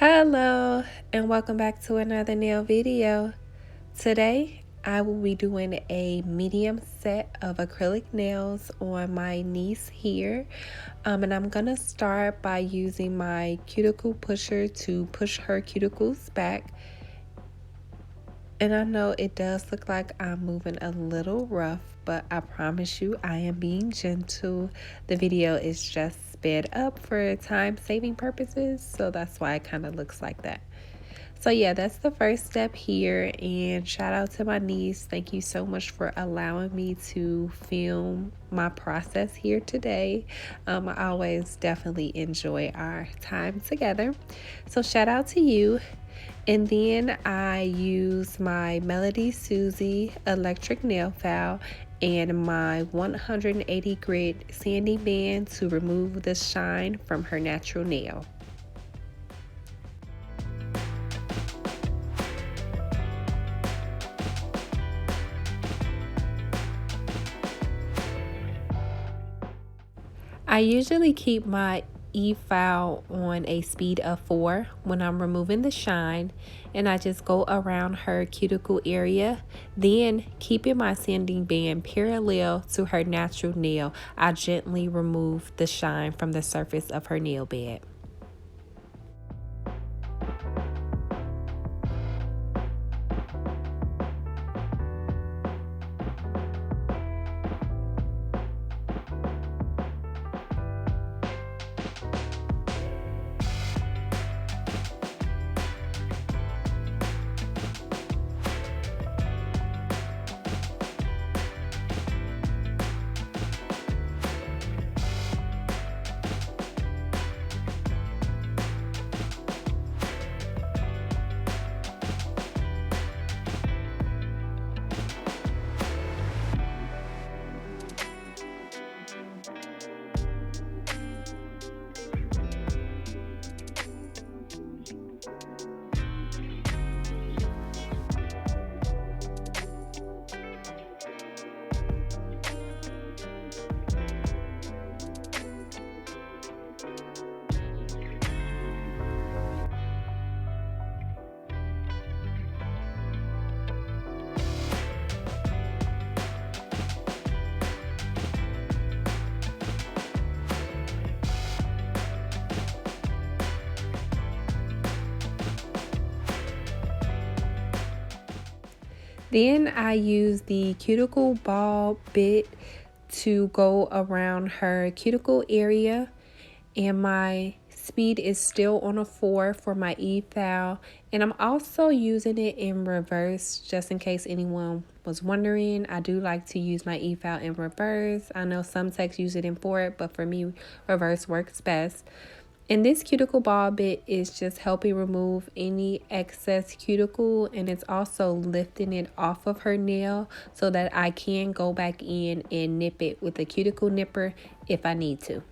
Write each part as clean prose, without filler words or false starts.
Hello and welcome back to another nail video. Today I will be doing a medium set of acrylic nails on my niece here. And I'm gonna start by using my cuticle pusher to push her cuticles back. And I know it does look like I'm moving a little rough, but I promise you I am being gentle. The video is just sped up for time saving purposes, so that's why it kind of looks like that. So yeah, that's the first step here, and shout out to my niece. Thank you so much for allowing me to film my process here today. I always definitely enjoy our time together. So shout out to you. And then I use my Melody Susie electric nail file and my 180 grit sanding band to remove the shine from her natural nail. I usually keep my e-file on a speed of 4 when I'm removing the shine, and I just go around her cuticle area. Then, keeping my sanding band parallel to her natural nail, I gently remove the shine from the surface of her nail bed. Then I use the cuticle ball bit to go around her cuticle area, and my speed is still on a 4 for my e-file, and I'm also using it in reverse just in case anyone was wondering. I do like to use my e-file in reverse. I know some techs use it in forward, but for me reverse works best. And this cuticle ball bit is just helping remove any excess cuticle, and it's also lifting it off of her nail so that I can go back in and nip it with a cuticle nipper if I need to.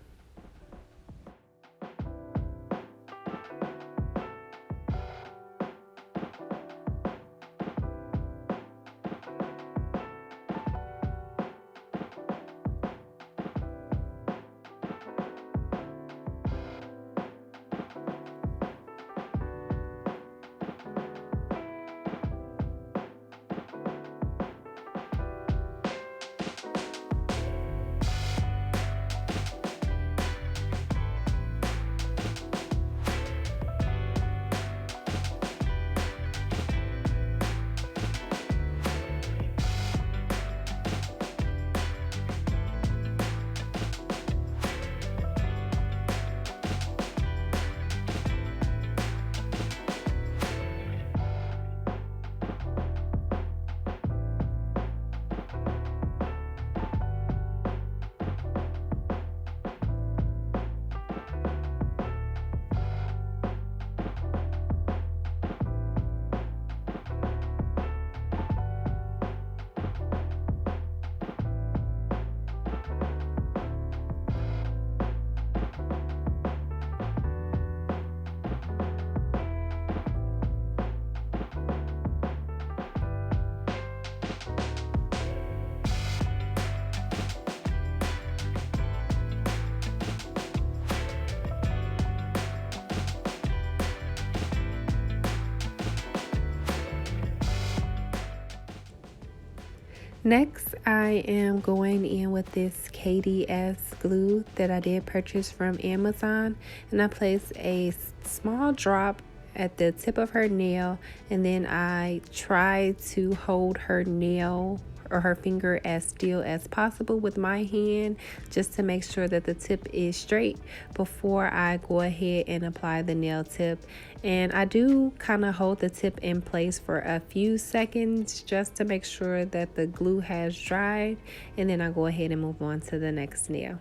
Next, I am going in with this KDS glue that I did purchase from Amazon, and I place a small drop at the tip of her nail, and then I try to hold her nail or her finger as still as possible with my hand, just to make sure that the tip is straight before I go ahead and apply the nail tip. And I do kind of hold the tip in place for a few seconds just to make sure that the glue has dried, and then I go ahead and move on to the next nail.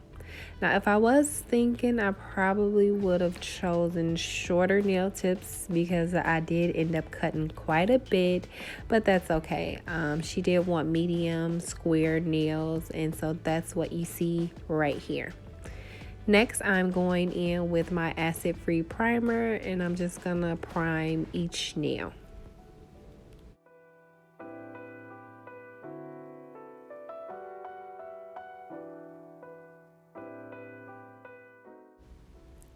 Now, if I was thinking, I probably would have chosen shorter nail tips because I did end up cutting quite a bit, but that's okay. She did want medium square nails, and so that's what you see right here. Next, I'm going in with my acid-free primer, and I'm just gonna prime each nail.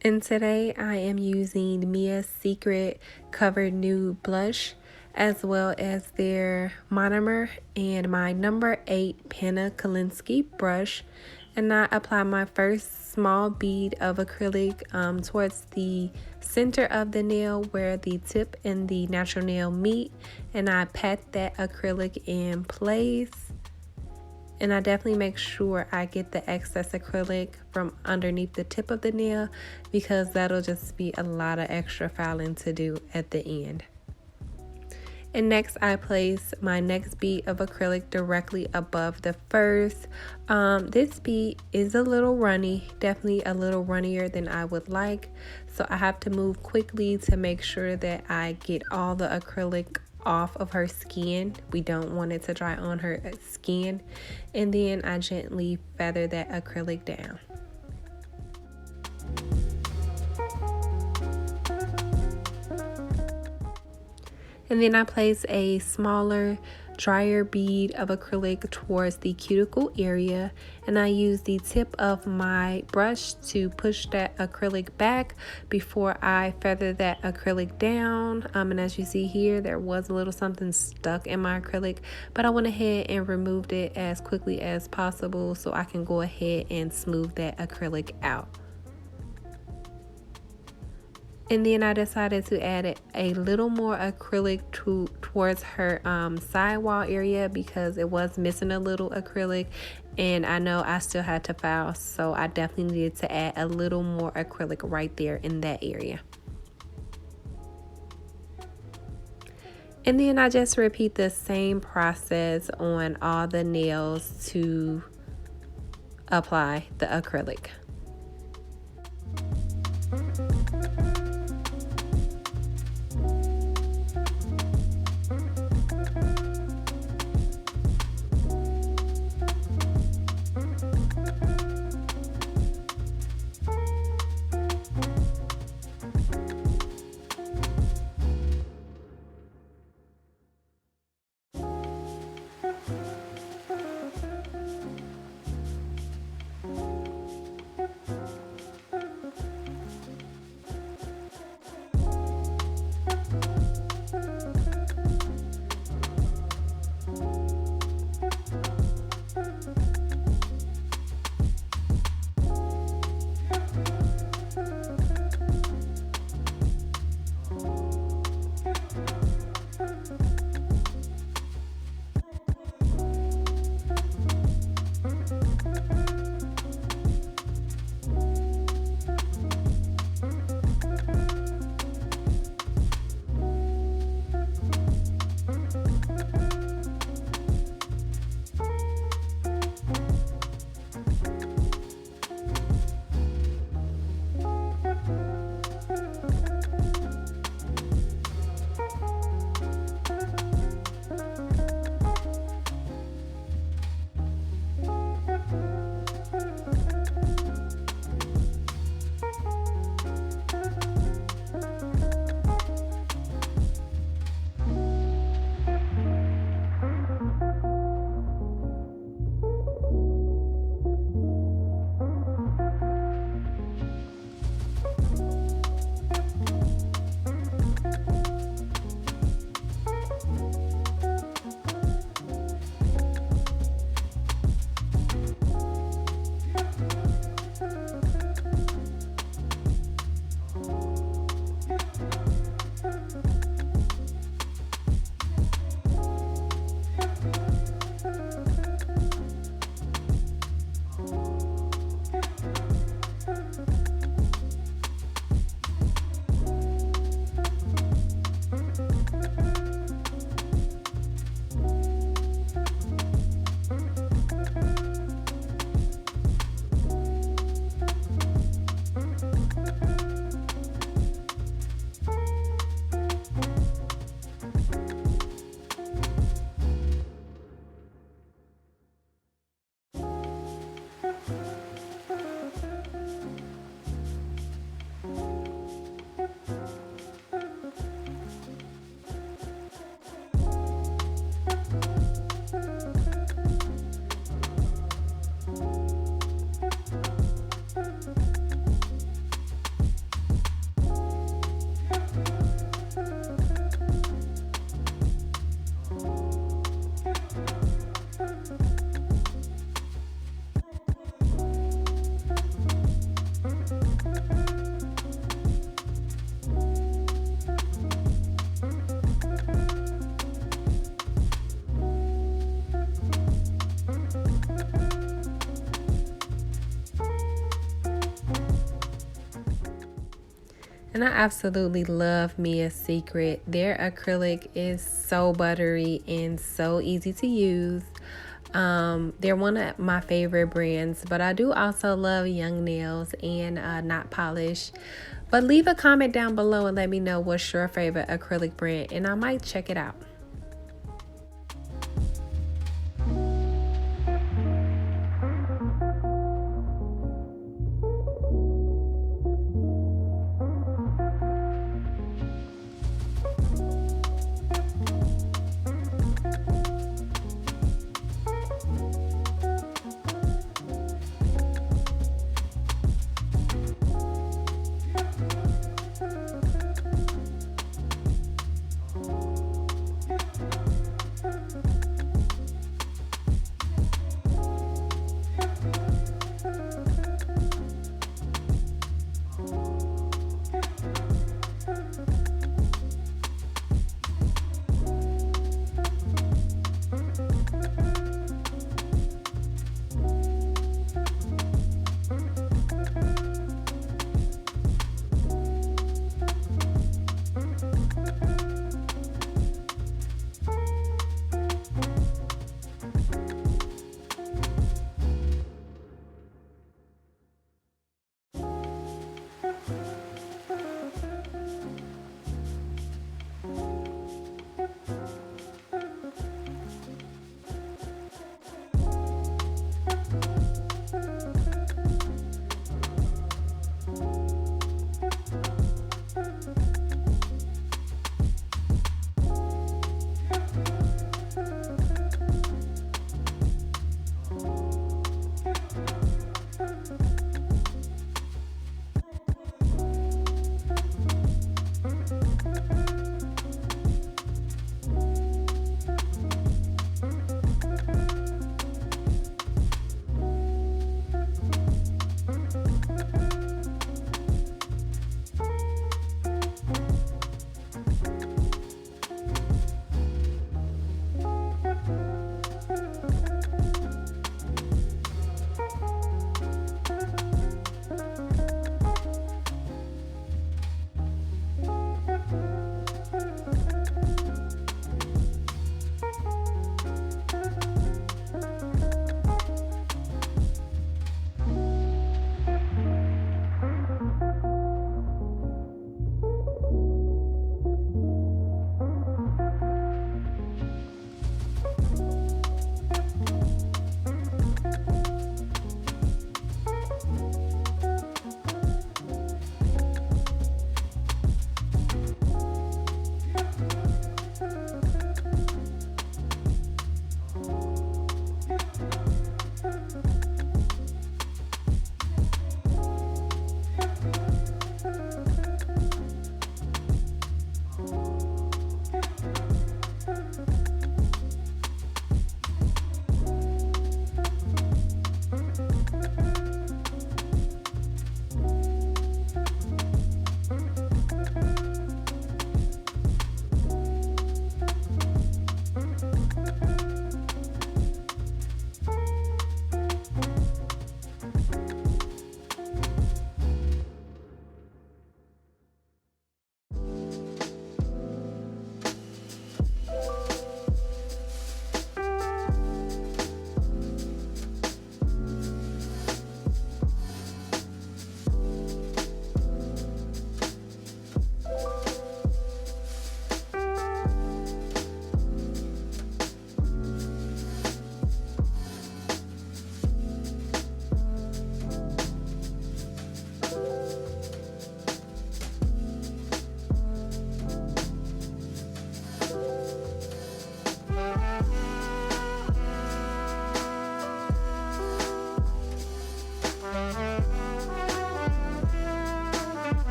And today I am using Mia's Secret Cover Nude Blush, as well as their monomer and my number 8 Panna Kalinsky brush. And I apply my first small bead of acrylic towards the center of the nail where the tip and the natural nail meet. And I pat that acrylic in place. And I definitely make sure I get the excess acrylic from underneath the tip of the nail, because that'll just be a lot of extra filing to do at the end. And next, I place my next bead of acrylic directly above the first. This bead is a little runny, definitely a little runnier than I would like. So I have to move quickly to make sure that I get all the acrylic off of her skin. We don't want it to dry on her skin. And then I gently feather that acrylic down. And then I place a smaller, drier bead of acrylic towards the cuticle area, and I use the tip of my brush to push that acrylic back before I feather that acrylic down. And as you see here, there was a little something stuck in my acrylic, but I went ahead and removed it as quickly as possible so I can go ahead and smooth that acrylic out. And then I decided to add a little more acrylic towards her sidewall area, because it was missing a little acrylic, and I know I still had to file, so I definitely needed to add a little more acrylic right there in that area. And then I just repeat the same process on all the nails to apply the acrylic. And I absolutely love Mia's Secret. Their acrylic is so buttery and so easy to use. They're one of my favorite brands, but I do also love Young Nails and Not Polish. But leave a comment down below and let me know what's your favorite acrylic brand, and I might check it out.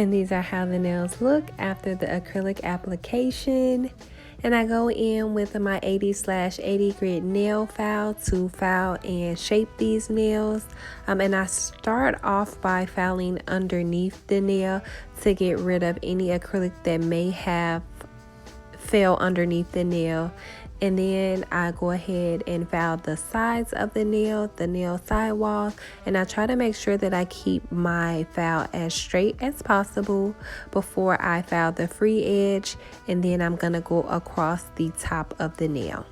And these are how the nails look after the acrylic application. And I go in with my 80/80 grit nail file to file and shape these nails. And I start off by filing underneath the nail to get rid of any acrylic that may have fell underneath the nail. And then I go ahead and file the sides of the nail sidewalls, and I try to make sure that I keep my file as straight as possible before I file the free edge, and then I'm gonna go across the top of the nail.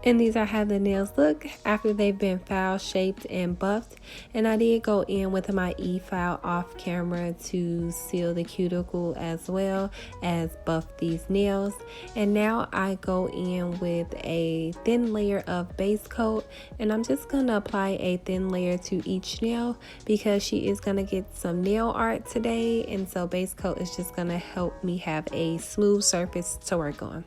And these are how the nails look after they've been file shaped and buffed. And I did go in with my e-file off camera to seal the cuticle as well as buff these nails. And now I go in with a thin layer of base coat, and I'm just gonna apply a thin layer to each nail because she is gonna get some nail art today, and so base coat is just gonna help me have a smooth surface to work on.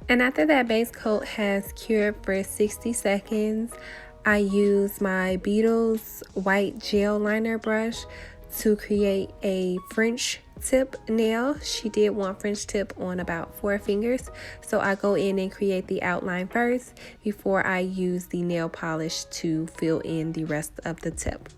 And after that base coat has cured for 60 seconds, I use my Beetles white gel liner brush to create a French tip nail. She did one French tip on about 4 fingers, so I go in and create the outline first before I use the nail polish to fill in the rest of the tip.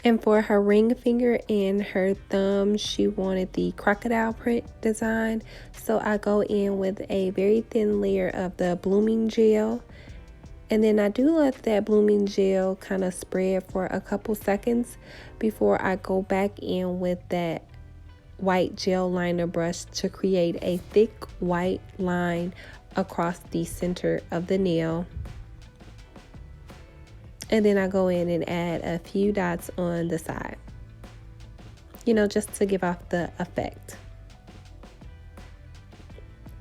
And for her ring finger and her thumb, she wanted the crocodile print design. So I go in with a very thin layer of the blooming gel. And then I do let that blooming gel kind of spread for a couple seconds before I go back in with that white gel liner brush to create a thick white line across the center of the nail. And then I go in and add a few dots on the side, just to give off the effect.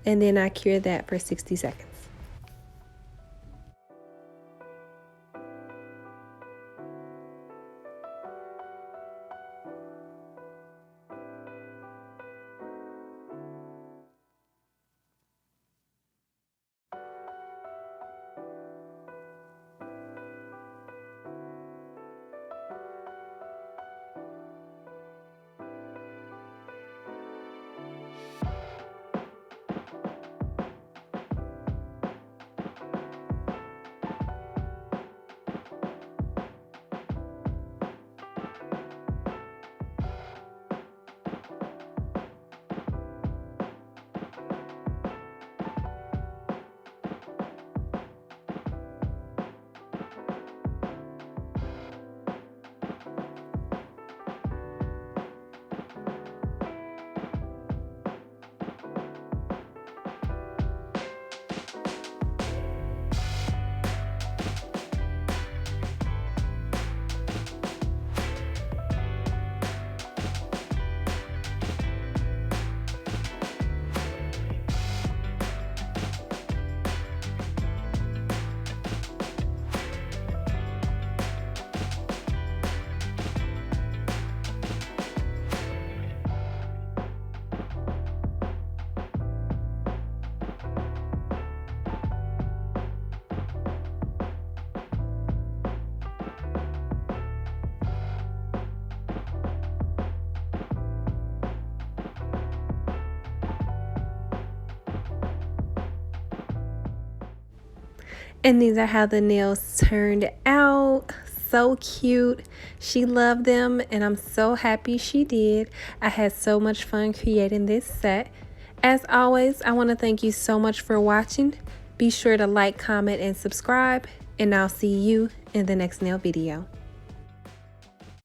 And then I cure that for 60 seconds. And these are how the nails turned out. So cute. She loved them, and I'm so happy she did. I had so much fun creating this set. As always, I want to thank you so much for watching. Be sure to like, comment, and subscribe, and I'll see you in the next nail video.